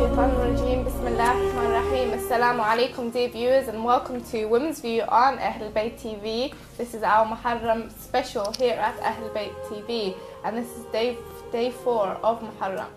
Shaitanir-Rajim. Bismillahir-Rahmanir-Rahim. Assalamu alaikum, dear viewers, and welcome to Women's View on Ahlulbayt TV. This is our Muharram special here at Ahlulbayt TV, and this is day 4 of Muharram.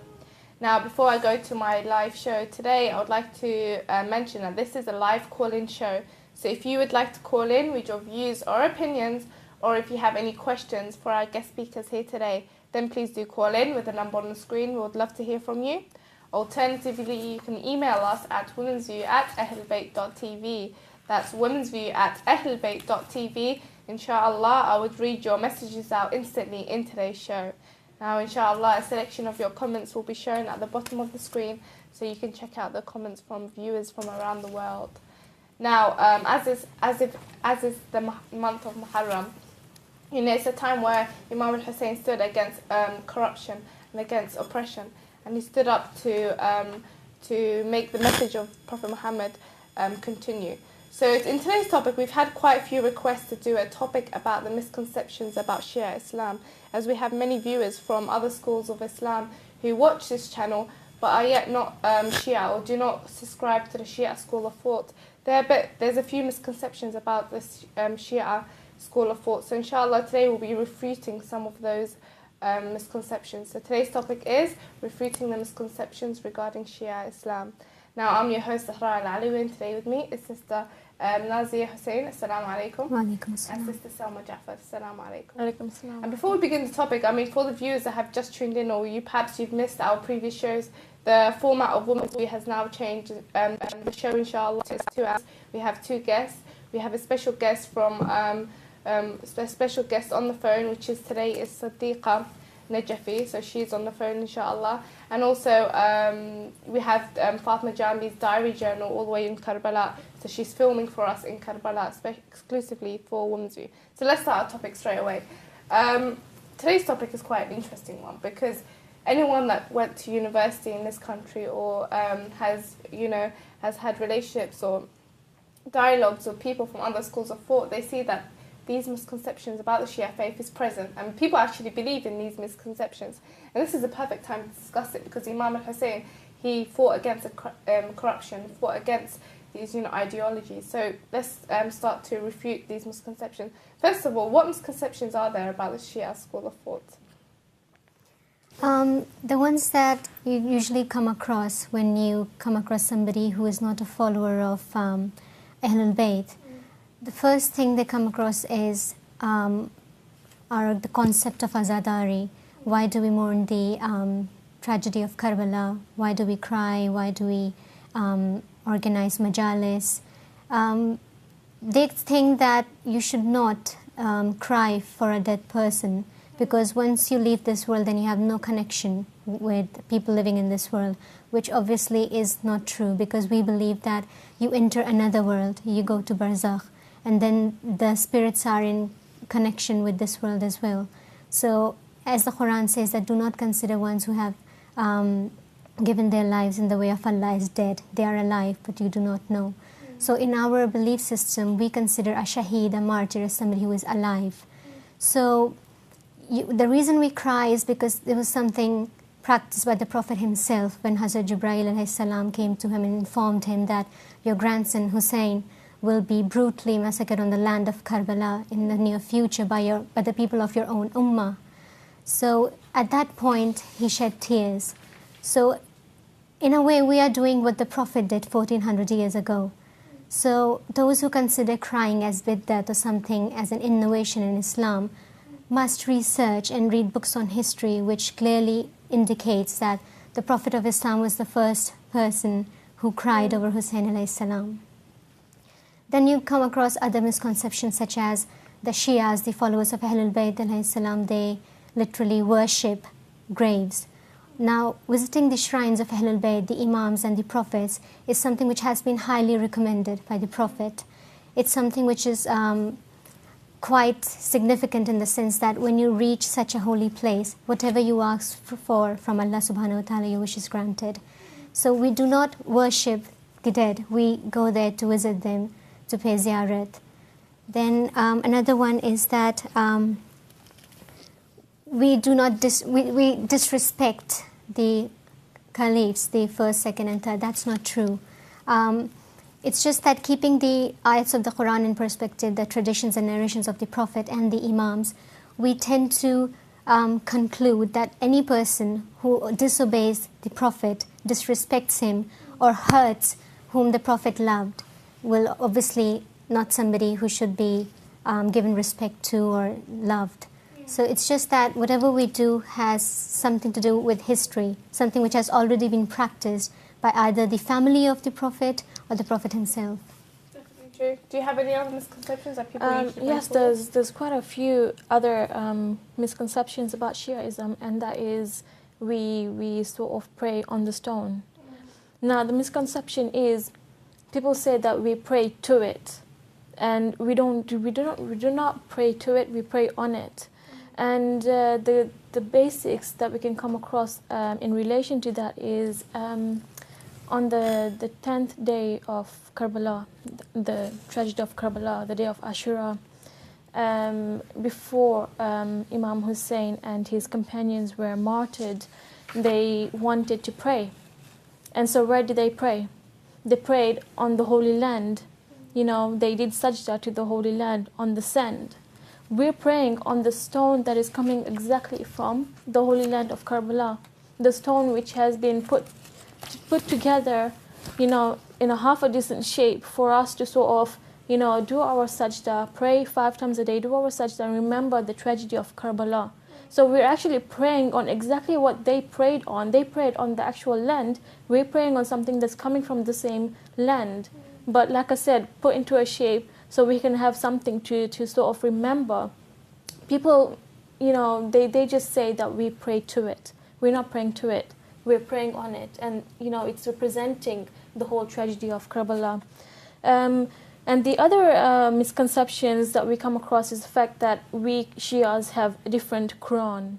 Now, before I go to my live show today, I would like to mention that this is a live call-in show. So if you would like to call in with your views or opinions, or if you have any questions for our guest speakers here today, then please do call in with the number on the screen. We would love to hear from you. Alternatively, you can email us at womensview@ahlulbayt.tv. That's womensview@ahlulbayt.tv. Inshallah, I would read your messages out instantly in today's show. Now, inshallah, a selection of your comments will be shown at the bottom of the screen, so you can check out the comments from viewers from around the world. Now, as is the month of Muharram, you know, it's a time where Imam al-Husayn stood against corruption and against oppression. And he stood up to make the message of Prophet Muhammad continue. So in today's topic, we've had quite a few requests to do a topic about the misconceptions about Shia Islam, as we have many viewers from other schools of Islam who watch this channel but are yet not Shia or do not subscribe to the Shia school of thought. There's a few misconceptions about this Shia school of thought. So inshallah, today we'll be refuting some of those misconceptions. So today's topic is refuting the misconceptions regarding Shia Islam. Now, I'm your host, Zahra Al-Alawi, and today with me is Sister Nazeeya Husayn. Assalamu alaikum. Wa alaikum assalam. And Sister Salma Jaffer. Assalamu alaikum. Alaikum assalam. And before we begin the topic, I mean, for the viewers that have just tuned in, or perhaps you've missed our previous shows, the format of Women's View has now changed. The show, inshallah, is 2 hours. We have 2 guests. We have a special guest from a special guest on the phone, which is today is Sadiqa Najafi, so she's on the phone, inshallah. And also we have Fatima Jambi's diary journal all the way in Karbala, so she's filming for us in Karbala exclusively for Women's View. So let's start our topic straight away. Today's topic is quite an interesting one, because anyone that went to university in this country or has had relationships or dialogues with people from other schools of thought, they see that these misconceptions about the Shia faith is present, and people actually believe in these misconceptions. And this is the perfect time to discuss it, because Imam al-Husayn, he fought against corruption, fought against these ideologies. So let's start to refute these misconceptions. First of all, what misconceptions are there about the Shia school of thought? The ones that you usually come across when you come across somebody who is not a follower of Ahlulbayt. The first thing they come across is the concept of azadari. Why do we mourn the tragedy of Karbala? Why do we cry? Why do we organize majalis? They think that you should not cry for a dead person, because once you leave this world, then you have no connection with people living in this world, which obviously is not true, because we believe that you enter another world, you go to Barzakh, and then the spirits are in connection with this world as well. So, as the Quran says, that do not consider ones who have given their lives in the way of Allah as dead. They are alive, but you do not know. So in our belief system, we consider a shaheed, a martyr, as somebody who is alive. So the reason we cry is because there was something practiced by the Prophet himself when Hazrat Jibreel alayhi salam came to him and informed him that your grandson Husayn will be brutally massacred on the land of Karbala in the near future by the people of your own ummah. So at that point, he shed tears. So in a way, we are doing what the Prophet did 1400 years ago. So those who consider crying as bid'at or something as an innovation in Islam must research and read books on history, which clearly indicates that the Prophet of Islam was the first person who cried over Husayn alayhi salam. Then you come across other misconceptions, such as the Shias, the followers of Ahlulbayt alayhi salam, they literally worship graves. Now, visiting the shrines of Ahlulbayt, the Imams and the Prophets, is something which has been highly recommended by the Prophet. It's something which is quite significant in the sense that when you reach such a holy place, whatever you ask for from Allah subhanahu wa ta'ala, your wish is granted. So we do not worship the dead. We go there to visit them, to pay ziyarat. Then another one is that we disrespect the caliphs, the first, second, and third. That's not true. It's just that keeping the ayats of the Quran in perspective, the traditions and narrations of the Prophet and the Imams, we tend to conclude that any person who disobeys the Prophet, disrespects him, or hurts whom the Prophet loved, will obviously not somebody who should be given respect to or loved. So it's just that whatever we do has something to do with history, something which has already been practiced by either the family of the Prophet or the Prophet himself. Definitely true. Do you have any other misconceptions that people usually yes, there's quite a few other misconceptions about Shiaism, and that is we sort of pray on the stone. Now, the misconception is people say that we pray to it, and we do not pray to it. We pray on it, and the basics that we can come across in relation to that is on the 10th day of Karbala, the tragedy of Karbala, the day of Ashura, before Imam Husayn and his companions were martyred, they wanted to pray. And so where did they pray? They prayed on the Holy Land. They did sajda to the Holy Land on the sand. We're praying on the stone that is coming exactly from the Holy Land of Karbala, the stone which has been put together, in a half a decent shape for us to sort of, do our sajda, pray 5 times a day, do our sajda, and remember the tragedy of Karbala. So we're actually praying on exactly what they prayed on. They prayed on the actual land. We're praying on something that's coming from the same land. But like I said, put into a shape so we can have something to sort of remember. People, they just say that we pray to it. We're not praying to it. We're praying on it. And, it's representing the whole tragedy of Karbala. And the other misconceptions that we come across is the fact that we Shias have a different Quran.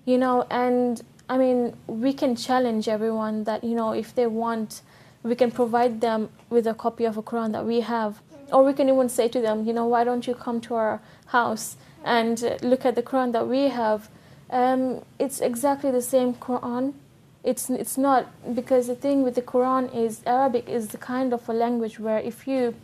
And I mean, we can challenge everyone that, if they want, we can provide them with a copy of a Quran that we have. Or we can even say to them, why don't you come to our house and look at the Quran that we have. It's exactly the same Quran. It's not, because the thing with the Quran is Arabic is the kind of a language where if you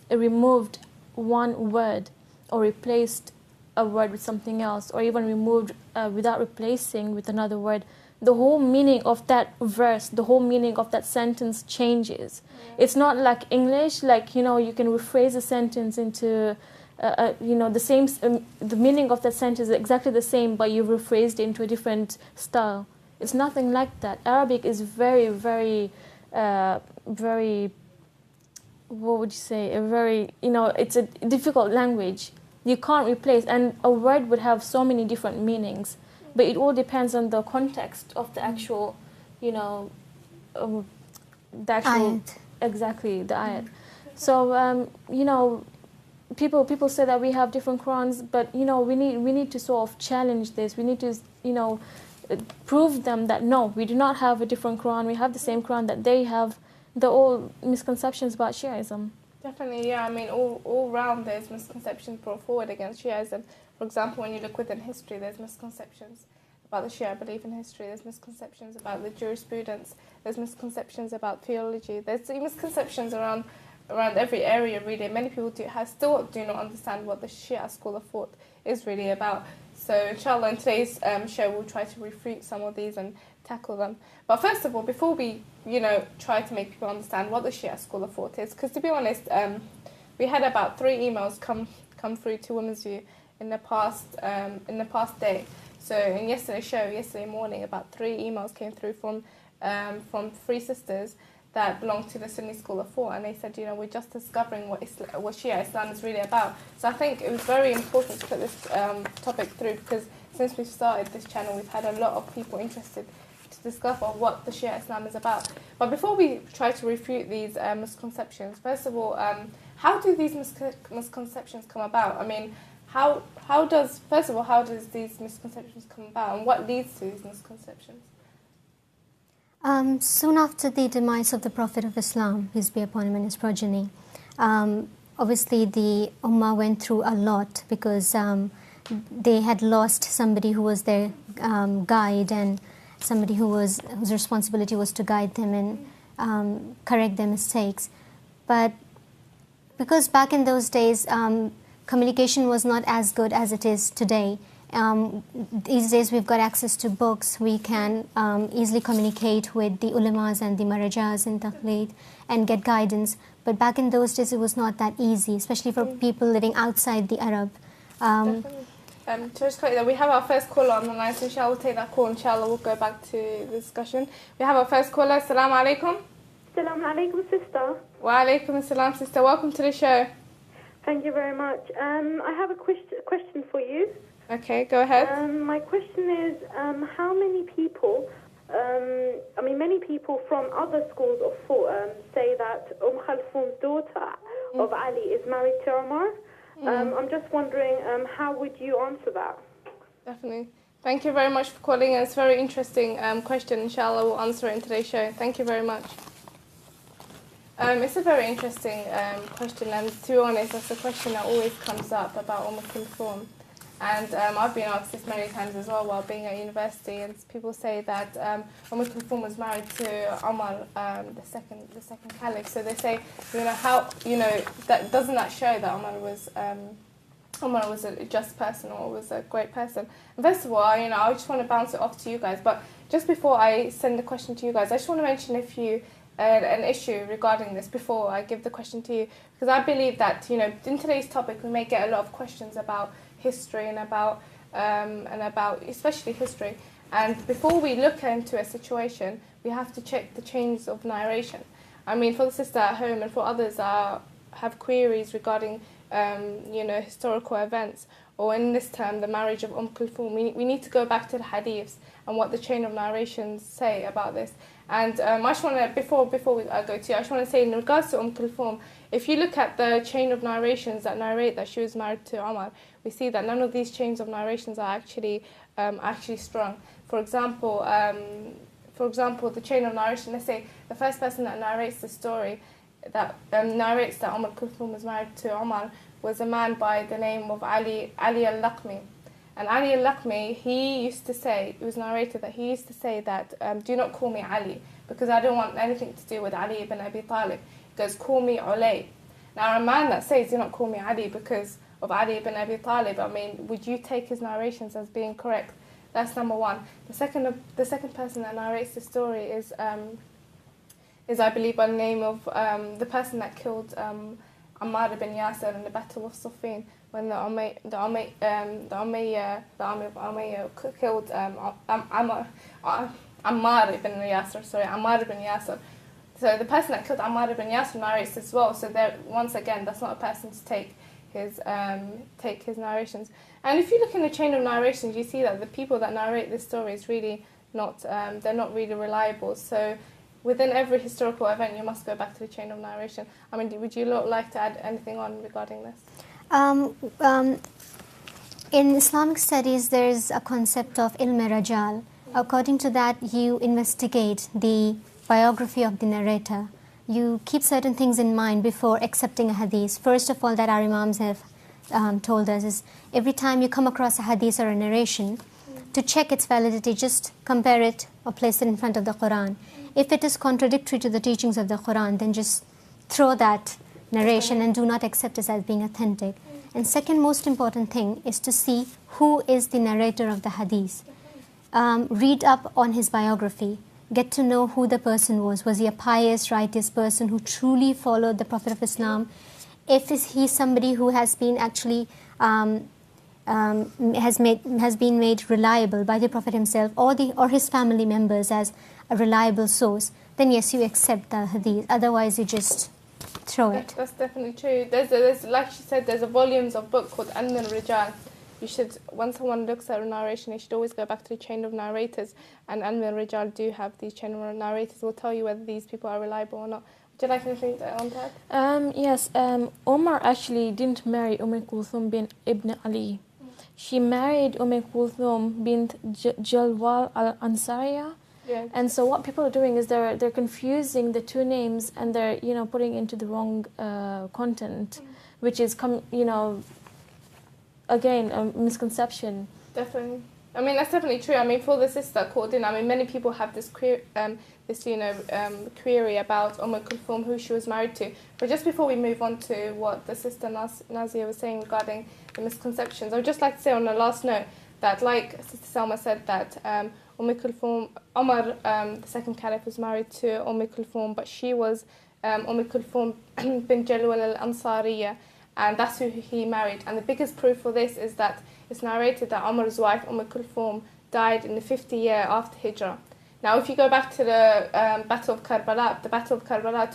removed one word or replaced a word with something else, or even removed without replacing with another word, the whole meaning of that verse, the whole meaning of that sentence changes. It's not like English, like, you can rephrase a sentence into, the same, the meaning of that sentence is exactly the same, but you've rephrased it into a different style. It's nothing like that. Arabic is very, very, very, what would you say, it's a difficult language. You can't replace, and a word would have so many different meanings, but it all depends on the context of the actual, the actual, ayat. Exactly, the ayat. So, people say that we have different Qurans, but, we need to sort of challenge this. We need to, prove them that no, we do not have a different Quran. We have the same Quran that they have. The all misconceptions about Shiaism. Definitely, yeah. I mean, all round there's misconceptions brought forward against Shiaism. For example, when you look within history, there's misconceptions about the Shia belief in history. There's misconceptions about the jurisprudence. There's misconceptions about theology. There's misconceptions around every area, really. Many people still do not understand what the Shia school of thought is really about. So, inshallah, in today's show, we'll try to refute some of these and tackle them. But first of all, before we, try to make people understand what the Shia school of thought is, because to be honest, we had about 3 emails come through to Women's View in the past day. So in yesterday morning, about 3 emails came through from 3 sisters that belong to the Sunni school of thought, and they said, we're just discovering what Shia Islam is really about. So I think it was very important to put this topic through, because since we've started this channel, we've had a lot of people interested to discover what the Shia Islam is about. But before we try to refute these misconceptions, first of all, how do these misconceptions come about? I mean, how does these misconceptions come about, and what leads to these misconceptions? Soon after the demise of the Prophet of Islam, peace be upon him and his progeny, obviously the Ummah went through a lot, because they had lost somebody who was their guide, and somebody whose responsibility was to guide them and correct their mistakes. But because back in those days, communication was not as good as it is today. These days we've got access to books. We can easily communicate with the ulamas and the marajas in Taqleed and get guidance. But back in those days it was not that easy, especially for people living outside the Arab. We have our first caller on the line, so inshallah we'll take that call. Inshallah we'll go back to the discussion. We have our first caller. Assalamu alaikum. Assalamu alaikum, sister. Wa alaikum assalam, sister. Welcome to the show. Thank you very much. I have a question for you. Okay, go ahead. My question is, how many people, many people from other schools of thought say that Khalfoum's daughter of Ali is married to Omar. I'm just wondering, how would you answer that? Definitely. Thank you very much for calling. It's a very interesting question. Inshallah, we'll answer it in today's show. Thank you very much. It's a very interesting question, and to be honest, that's a question that always comes up about Kulthum. And I've been asked this many times as well while being at university, and people say that Kulthum was married to Omar, the second caliph. So they say, that doesn't that show that Omar was a just person or was a great person? And first of all, I just want to bounce it off to you guys. But just before I send the question to you guys, I just want to mention an issue regarding this before I give the question to you, because I believe that in today's topic we may get a lot of questions about history and about especially history. And before we look into a situation, we have to check the chains of narration. I mean, for the sister at home and for others that have queries regarding historical events, or in this term the marriage of Kulthum, we need to go back to the hadiths and what the chain of narrations say about this. And I just want to, before we go to you, I just want to say in regards to Kulthum, if you look at the chain of narrations that narrate that she was married to Omar, we see that none of these chains of narrations are actually strong. For example, the chain of narration, let's say the first person that narrates the story, that narrates that Kulthum was married to Omar, was a man by the name of Ali Al-Laqmi. And Ali Al-Laqmi, it was narrated that he used to say that, do not call me Ali, because I don't want anything to do with Ali ibn Abi Talib. He goes, call me Ulay. Now a man that says, do not call me Ali because of Ali ibn Abi Talib, would you take his narrations as being correct? That's number one. The second person that narrates the story is I believe by the name of the person that killed Ammar ibn Yasir in the Battle of Siffin, when the army of Umayyah killed Ammar ibn Yasir. So the person that killed Ammar ibn Yasir narrates as well. So there, once again, that's not a person to take his narrations. And if you look in the chain of narrations, you see that the people that narrate this story is really not they're not really reliable. So within every historical event, you must go back to the chain of narration. Would you like to add anything on regarding this? In Islamic studies, there is a concept of ilm rajal. According to that, you investigate the biography of the narrator. You keep certain things in mind before accepting a hadith. First of all, that our imams have told us is every time you come across a hadith or a narration, to check its validity, just compare it or place it in front of the Quran. If it is contradictory to the teachings of the Quran, then just throw that narration and do not accept it as being authentic. And second most important thing is to see who is the narrator of the hadith. Read up on his biography. Get to know who the person was. Was he a pious, righteous person who truly followed the Prophet of Islam? If he somebody who has been actually has been made reliable by the Prophet himself or his family members as a reliable source, then yes, you accept the hadith. Otherwise, you just throw it. That's definitely true. There's like she said, there's a volumes of book called Ilm al-Rijal. You should, when someone looks at a narration, you should always go back to the chain of narrators. And Ilm al-Rijal do have these chain of narrators. Will tell you whether these people are reliable or not. Would you like anything to add on that? Yes. Omar actually didn't marry Kulthum bin Ibn Ali. She married Kulthum bint Jalwal al-Ansariya. Yeah. And so what people are doing is they're confusing the two names, and they're putting into the wrong content, which is again a misconception. Definitely. I mean, that's definitely true. I mean, for the sister called in, I mean, many people have this query about Kulthum, who she was married to. But just before we move on to what the sister Nazeeya was saying regarding the misconceptions, I would just like to say on the last note that, like Sister Salma said, that Kulthum, Omar, the second caliph, was married to Kulthum, but she was Kulthum bin Jalwal al-Ansariya, and that's who he married. And the biggest proof for this is that it's narrated that Omar's wife, Kulthum, died in the 50th year after Hijrah. Now, if you go back to the Battle of Karbala, the Battle of Karbala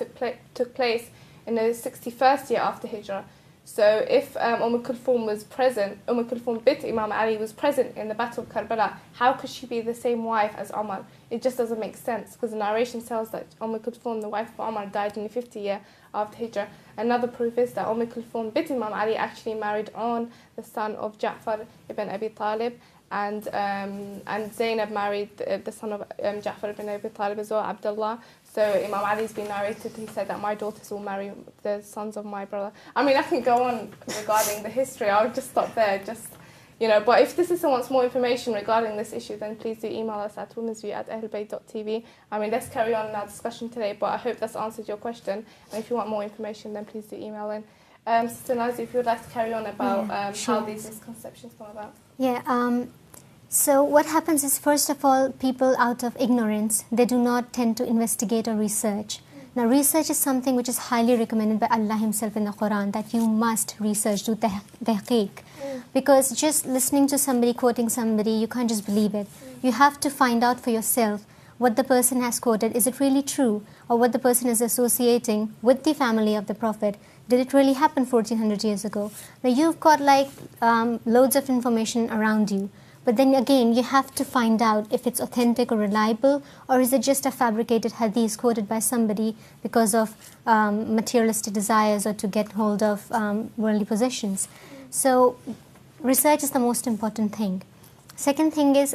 took place in the 61st year after Hijrah. So if Kulthum was present, Kulthum bint Imam Ali was present in the Battle of Karbala, how could she be the same wife as Omar? It just doesn't make sense, because the narration tells that Kulthum, the wife of Omar, died in the 50th year after Hijrah. Another proof is that Kulthum bint Imam Ali actually married on the son of Jaffer ibn Abi Talib, and Zainab married the son of Jaffer ibn Abi Talib as well, Abdullah. So Imam Ali's been narrated, he said that my daughters will marry the sons of my brother. I mean, I can go on regarding the history. I'll just stop there, but if the sister wants more information regarding this issue, then please do email us at womensview@ahlulbayt.tv. I mean, let's carry on in our discussion today, but I hope that's answered your question. And if you want more information, then please do email in. Sister Nazeeya, if you would like to carry on about how these misconceptions come about. Yeah, so what happens is, first of all, people out of ignorance, they do not tend to investigate or research. Now, research is something which is highly recommended by Allah Himself in the Quran, that you must research, do tahqiq. Because just listening to somebody, quoting somebody, you can't just believe it. You have to find out for yourself what the person has quoted. Is it really true? Or what the person is associating with the family of the Prophet. Did it really happen 1400 years ago? Now, you've got loads of information around you. But then again, you have to find out if it's authentic or reliable, or is it just a fabricated hadith quoted by somebody because of materialistic desires or to get hold of worldly possessions. So research is the most important thing. Second thing is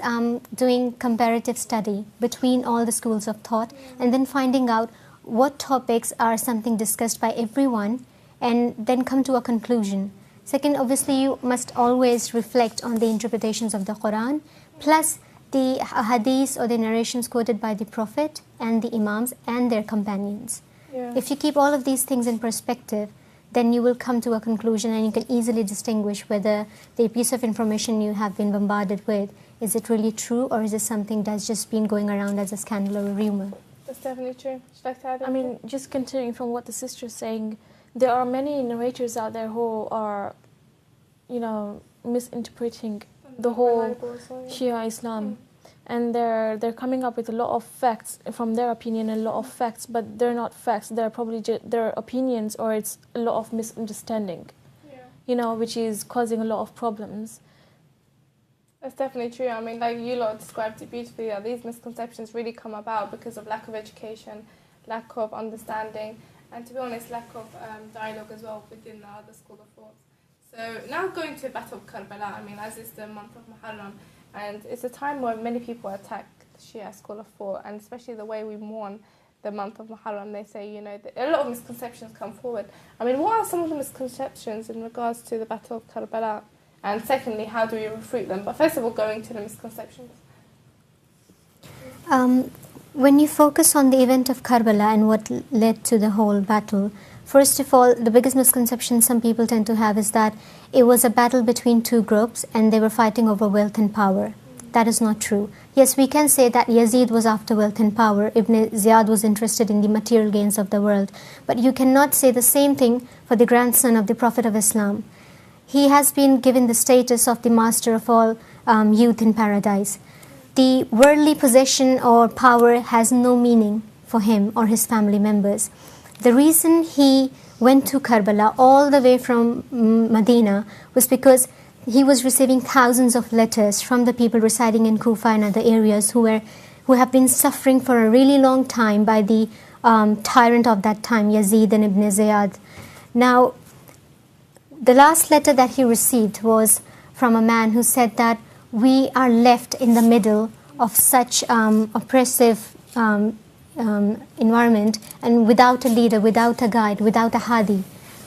doing comparative study between all the schools of thought, and then finding out what topics are something discussed by everyone, and then come to a conclusion. Second, obviously, you must always reflect on the interpretations of the Quran, plus the hadiths or the narrations quoted by the Prophet and the Imams and their companions. Yeah. If you keep all of these things in perspective, then you will come to a conclusion, and you can easily distinguish whether the piece of information you have been bombarded with, is it really true, or is it something that's just been going around as a scandal or a rumor? That's definitely true. Should I add I mean, just continuing from what the sister is saying, there are many narrators out there who are, misinterpreting the whole Shia Islam. And they're coming up with a lot of facts, from their opinion, a lot of facts, but they're not facts. They're probably their opinions, or it's a lot of misunderstanding, which is causing a lot of problems. That's definitely true. I mean, like you lot described it beautifully, these misconceptions really come about because of lack of education, lack of understanding, and to be honest, lack of dialogue as well within the other school of thought. So now going to the Battle of Karbala, I mean, as it's the month of Muharram, and it's a time where many people attack the Shia school of thought, and especially the way we mourn the month of Muharram, they say, a lot of misconceptions come forward. I mean, what are some of the misconceptions in regards to the Battle of Karbala? And secondly, how do we refute them? But first of all, going to the misconceptions. When you focus on the event of Karbala and what led to the whole battle, first of all, the biggest misconception some people tend to have is that it was a battle between two groups and they were fighting over wealth and power. That is not true. Yes, we can say that Yazid was after wealth and power, Ibn Ziyad was interested in the material gains of the world, but you cannot say the same thing for the grandson of the Prophet of Islam. He has been given the status of the master of all youth in paradise. The worldly possession or power has no meaning for him or his family members. The reason he went to Karbala all the way from Medina was because he was receiving thousands of letters from the people residing in Kufa and other areas who have been suffering for a really long time by the tyrant of that time, Yazid and Ibn Ziyad. Now, the last letter that he received was from a man who said that we are left in the middle of such oppressive environment, and without a leader, without a guide, without a hadi.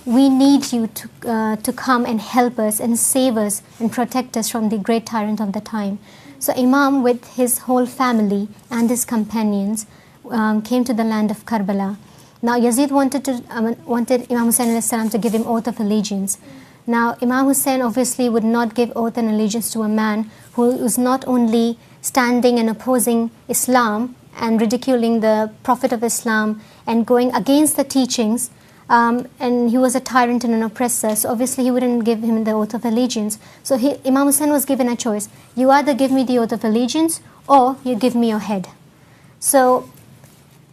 we need you to come and help us and save us and protect us from the great tyrant of the time. So Imam, with his whole family and his companions, came to the land of Karbala. Now Yazid wanted Imam Husayn to give him oath of allegiance. Now Imam Husayn obviously would not give oath and allegiance to a man who was not only standing and opposing Islam and ridiculing the Prophet of Islam and going against the teachings, and he was a tyrant and an oppressor, so obviously he wouldn't give him the oath of allegiance. So Imam Husayn was given a choice. You either give me the oath of allegiance or you give me your head. So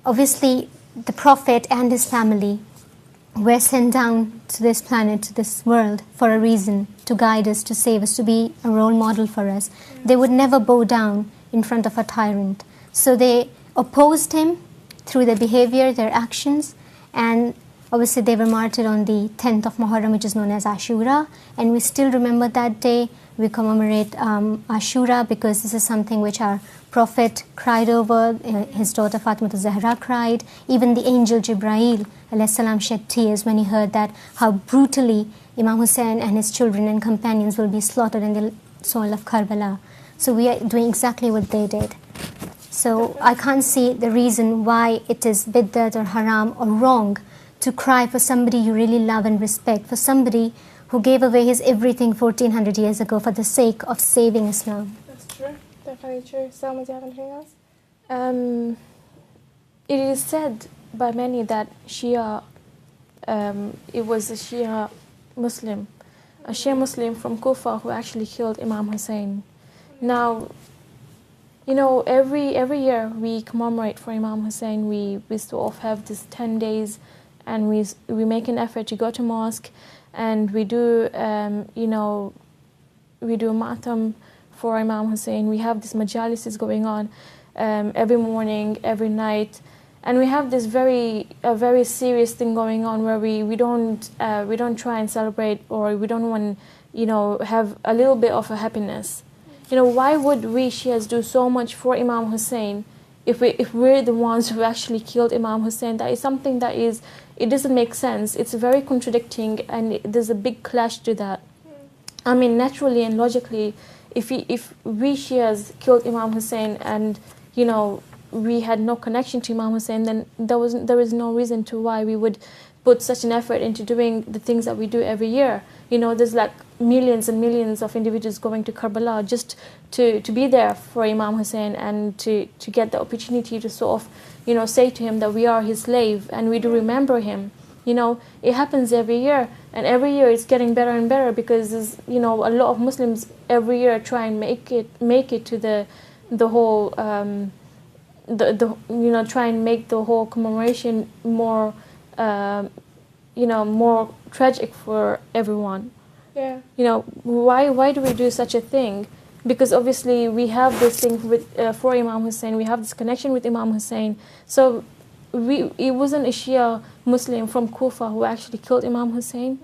obviously the Prophet and his family were sent down to this planet, to this world, for a reason, to guide us, to save us, to be a role model for us. They would never bow down in front of a tyrant. So they opposed him through their behavior, their actions, and obviously they were martyred on the 10th of Muharram, which is known as Ashura, and we still remember that day. We commemorate Ashura because this is something which our Prophet cried over, his daughter Fatima Zahra cried, even the angel Jibreel alayhi salam shed tears when he heard that how brutally Imam Husayn and his children and companions will be slaughtered in the soil of Karbala. So we are doing exactly what they did. So I can't see the reason why it is bid'at or haram or wrong to cry for somebody you really love and respect, for somebody who gave away his everything 1400 years ago for the sake of saving Islam. That's true, definitely true. Salma, do you have anything else? It is said by many that Shia, it was a Shia Muslim from Kufa who actually killed Imam Husayn. Now, you know, every year we commemorate for Imam Husayn. We sort of have this 10 days, and we make an effort to go to mosque, and we do we do matam for Imam Husayn. We have these majalises going on every morning, every night, and we have this very serious thing going on where we don't try and celebrate, or we don't want have a little bit of a happiness. Why would we Shias do so much for Imam Husayn if we're the ones who actually killed Imam Husayn? That is something that it doesn't make sense. It's very contradicting, and there's a big clash to that. I mean, naturally and logically, if we Shias killed Imam Husayn and we had no connection to Imam Husayn, then there is no reason to why we would put such an effort into doing the things that we do every year. There's like millions and millions of individuals going to Karbala just to be there for Imam Husayn and to get the opportunity to sort of say to him that we are his slave and we do remember him. It happens every year, and every year it's getting better and better because there's a lot of Muslims every year try and make it to the whole try and make the whole commemoration more more tragic for everyone. Yeah. Why do we do such a thing? Because obviously we have this thing for Imam Husayn, we have this connection with Imam Husayn. So it wasn't a Shia Muslim from Kufa who actually killed Imam Husayn.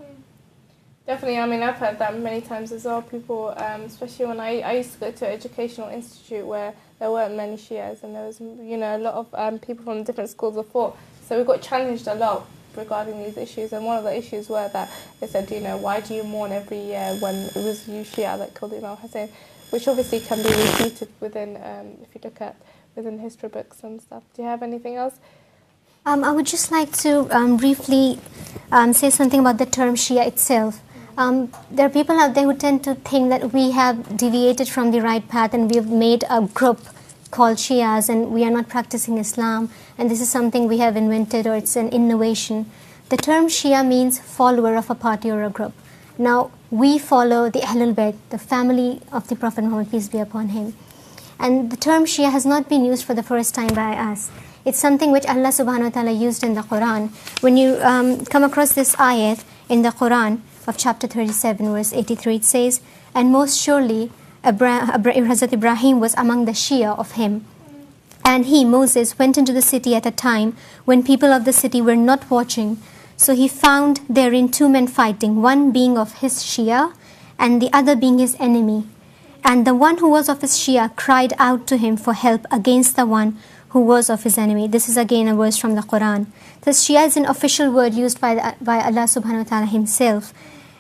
Definitely, I mean, I've heard that many times as well. People, especially when I used to go to an educational institute where there weren't many Shias, and there was a lot of people from different schools of thought. So we got challenged a lot regarding these issues, and one of the issues were that they said, why do you mourn every year when it was you Shia that killed Imam Husayn, which obviously can be refuted within, if you look at within history books and stuff. Do you have anything else? I would just like to briefly say something about the term Shia itself. There are people out there who tend to think that we have deviated from the right path and we have made a group called Shias and we are not practicing Islam, and this is something we have invented or it's an innovation. The term Shia means follower of a party or a group. Now, we follow the Ahlulbayt, the family of the Prophet Muhammad, peace be upon him. And the term Shia has not been used for the first time by us. It's something which Allah subhanahu wa ta'ala used in the Quran. When you come across this ayat in the Quran of chapter 37, verse 83, it says, "And most surely Hazrat Ibrahim was among the Shia of him. And he, Moses, went into the city at a time when people of the city were not watching. So he found therein two men fighting, one being of his Shia and the other being his enemy. And the one who was of his Shia cried out to him for help against the one who was of his enemy. This is again a verse from the Quran. Thus, Shia is an official word used by Allah subhanahu wa ta'ala himself.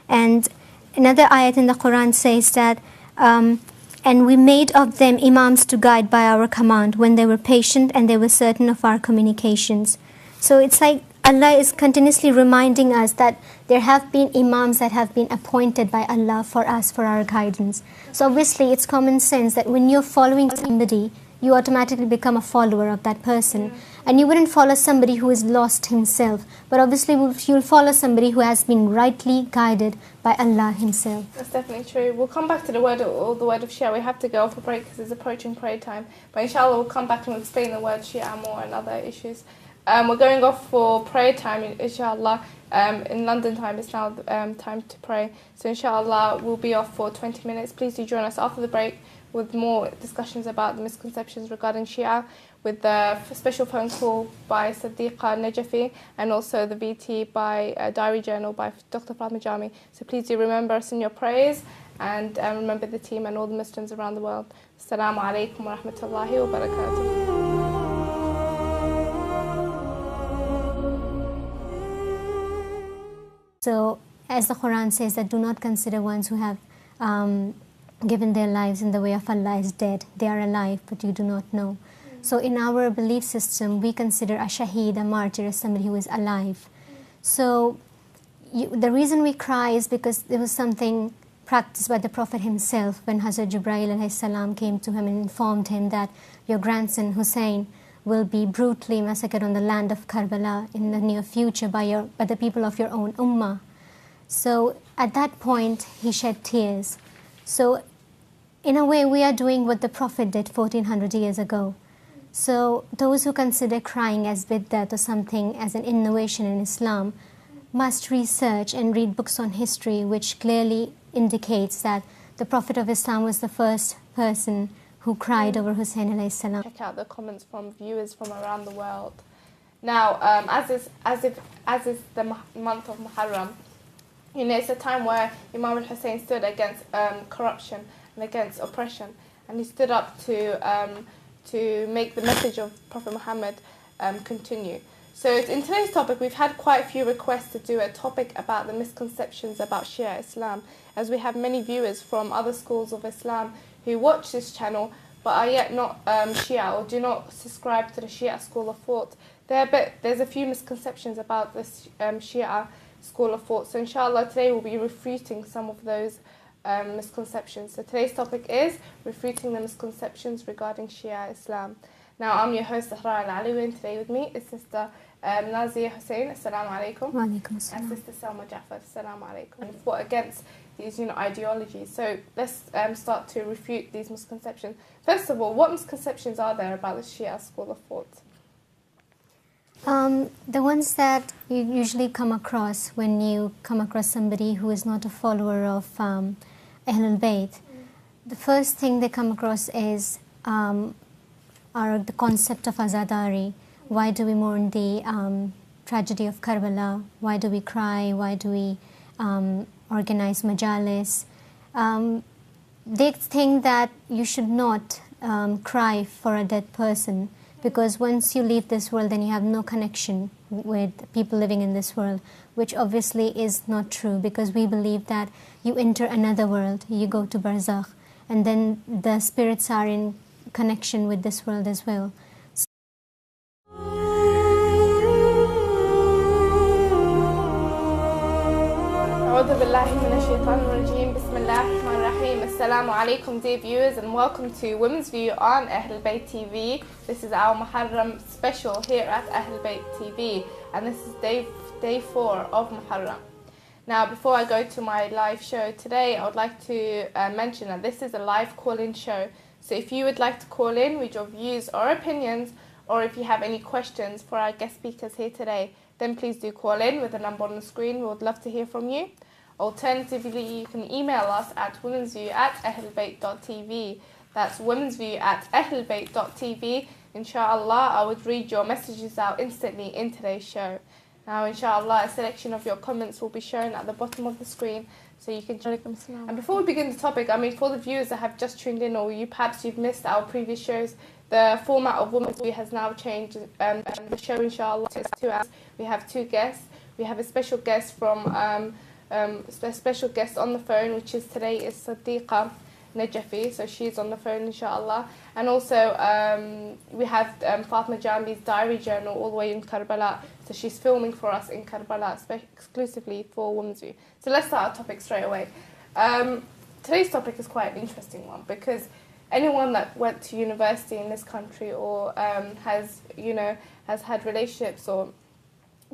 And another ayat in the Quran says that, and we made of them imams to guide by our command when they were patient and they were certain of our communications. So it's like Allah is continuously reminding us that there have been imams that have been appointed by Allah for us, for our guidance. So obviously it's common sense that when you're following somebody, you automatically become a follower of that person. And you wouldn't follow somebody who is lost himself, but obviously you'll follow somebody who has been rightly guided by Allah himself. That's definitely true. We'll come back to the word of Shia. We have to go for break because it's approaching prayer time. But inshallah we'll come back and explain the word Shia more and other issues. We're going off for prayer time, inshallah. In London time, it's now time to pray. So inshallah, we'll be off for 20 minutes. Please do join us after the break with more discussions about the misconceptions regarding Shia, with the special phone call by Sadiqa Najafi, and also the VT by Diary Journal by Dr. Fatima Jami. So please do remember us in your prayers, and remember the team and all the Muslims around the world. Assalamu alaikum wa rahmatullahi wa barakatuh. So, as the Quran says, that do not consider ones who have given their lives in the way of Allah as dead. They are alive, but you do not know. So, in our belief system, we consider a shaheed, a martyr, as somebody who is alive. So, the reason we cry is because there was something practiced by the Prophet himself when Hazrat Jibreel alayhi salam came to him and informed him that your grandson Husayn will be brutally massacred on the land of Karbala in the near future by the people of your own ummah. So at that point, he shed tears. So in a way, we are doing what the Prophet did 1400 years ago. So those who consider crying as bid'at or something as an innovation in Islam must research and read books on history, which clearly indicates that the Prophet of Islam was the first person who cried over Husayn alayhi salam. Check out the comments from viewers from around the world. Now, as is the month of Muharram, you know, it's a time where Imam al-Husayn stood against corruption and against oppression, and he stood up to make the message of Prophet Muhammad continue. So in today's topic, we've had quite a few requests to do a topic about the misconceptions about Shia Islam, as we have many viewers from other schools of Islam who watch this channel but are yet not Shia or do not subscribe to the Shia school of thought. There's a few misconceptions about this Shia school of thought. So inshallah today we'll be refuting some of those misconceptions. So today's topic is refuting the misconceptions regarding Shia Islam. Now I'm your host Zahra Al-Alawi, and today with me is Sister Nazeeya Husayn. Assalamu alaikum. Wa alaikum assalam. And Sister Salma Jaffer. Assalamu alaikum. And fought against these ideologies. So let's start to refute these misconceptions. First of all, what misconceptions are there about the Shia school of thought? The ones that you usually come across when you come across somebody who is not a follower of Ahlulbayt, the first thing they come across is the concept of azadari. Why do we mourn the tragedy of Karbala? Why do we cry? Why do we organize majalis? They think that you should not cry for a dead person, because once you leave this world, then you have no connection with people living in this world, which obviously is not true, because we believe that you enter another world, you go to barzakh, and then the spirits are in connection with this world as well. A'udhu billahi minash shaitanir rajeem. Bismillahir rahmanir rahim. Assalamu alaikum, dear viewers, and welcome to Women's View on Ahlulbayt TV. This is our Muharram special here at Ahlulbayt TV, and this is day 4 of Muharram. Now, before I go to my live show today, I would like to mention that this is a live call-in show. So if you would like to call in with your views or opinions, or if you have any questions for our guest speakers here today, then please do call in with the number on the screen. We would love to hear from you. Alternatively, you can email us at womensview@ahlulbayt.tv. That's womensview@ahlulbayt.tv. Inshallah, I would read your messages out instantly in today's show. Now, inshallah, a selection of your comments will be shown at the bottom of the screen. So you can. Alaikum salam. And before we begin the topic, I mean, for the viewers that have just tuned in, or perhaps you've missed our previous shows, the format of Women's Week has now changed. The show, inshallah, is 2 hours. We have 2 guests. We have a special guest a special guest on the phone, which is today is Sadiqa Najafi, so she's on the phone, inshallah. And also we have Fatima Jambi's diary journal all the way in Karbala, so she's filming for us in Karbala exclusively for Women's Week. So let's start our topic straight away. Today's topic is quite an interesting one, because anyone that went to university in this country or has had relationships or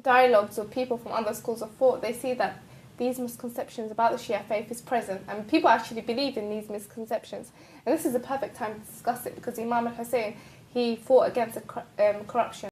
dialogues with people from other schools of thought, they see that these misconceptions about the Shia faith is present, and people actually believe in these misconceptions. And this is the perfect time to discuss it, because Imam al-Husayn, he fought against corruption.